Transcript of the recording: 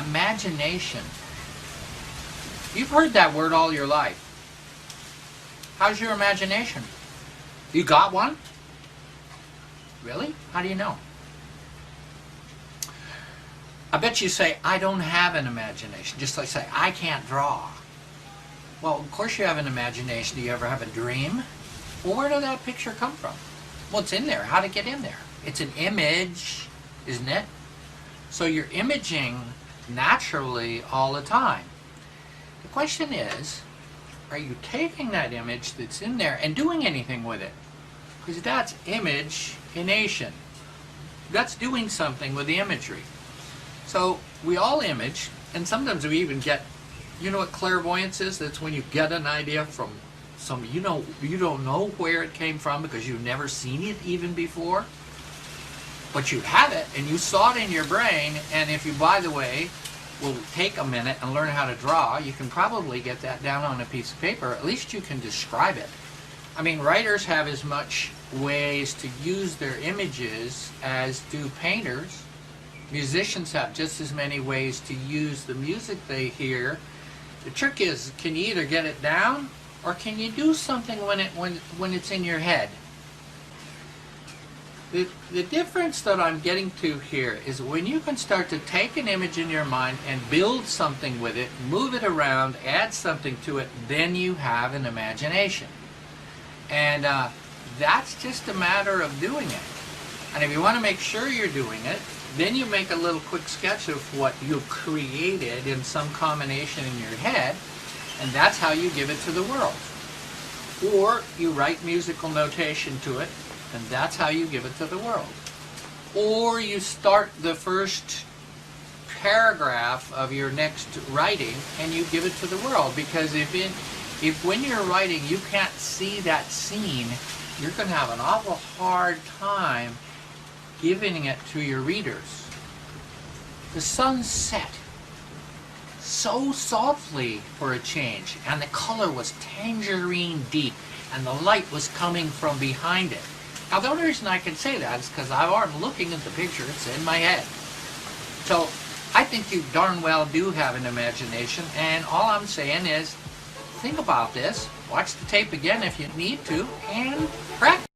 Imagination. You've heard that word all your life. How's your imagination? You got one? Really? How do you know? I bet you say, I don't have an imagination. Just like say, I can't draw. Well, of course you have an imagination. Do you ever have a dream? Well, where did that picture come from? Well, it's in there. How did it get in there? It's an image, isn't it? So you're imaging naturally all the time. The question is, are you taking that image that's in there and doing anything with it? Because that's imagination. That's doing something with the imagery. So we all image, and sometimes we even get, you know what clairvoyance is? That's when you get an idea from some, you don't know where it came from because you've never seen it even before. But you have it, and you saw it in your brain, and if you, by the way, will take a minute and learn how to draw, you can probably get that down on a piece of paper. At least you can describe it. I mean, writers have as much ways to use their images as do painters. Musicians have just as many ways to use the music they hear. The trick is, can you either get it down, or can you do something when it's in your head? The difference that I'm getting to here is when you can start to take an image in your mind and build something with it, move it around, add something to it, then you have an imagination. And that's just a matter of doing it. And if you want to make sure you're doing it, then you make a little quick sketch of what you've created in some combination in your head, and that's how you give it to the world. Or you write musical notation to it, and that's how you give it to the world. Or you start the first paragraph of your next writing and you give it to the world, because if when you're writing you can't see that scene, you're going to have an awful hard time giving it to your readers. The sun set so softly for a change, and the color was tangerine deep, and the light was coming from behind it. Now, the only reason I can say that is because I'm looking at the picture, it's in my head. So, I think you darn well do have an imagination, and all I'm saying is, think about this, watch the tape again if you need to, and practice.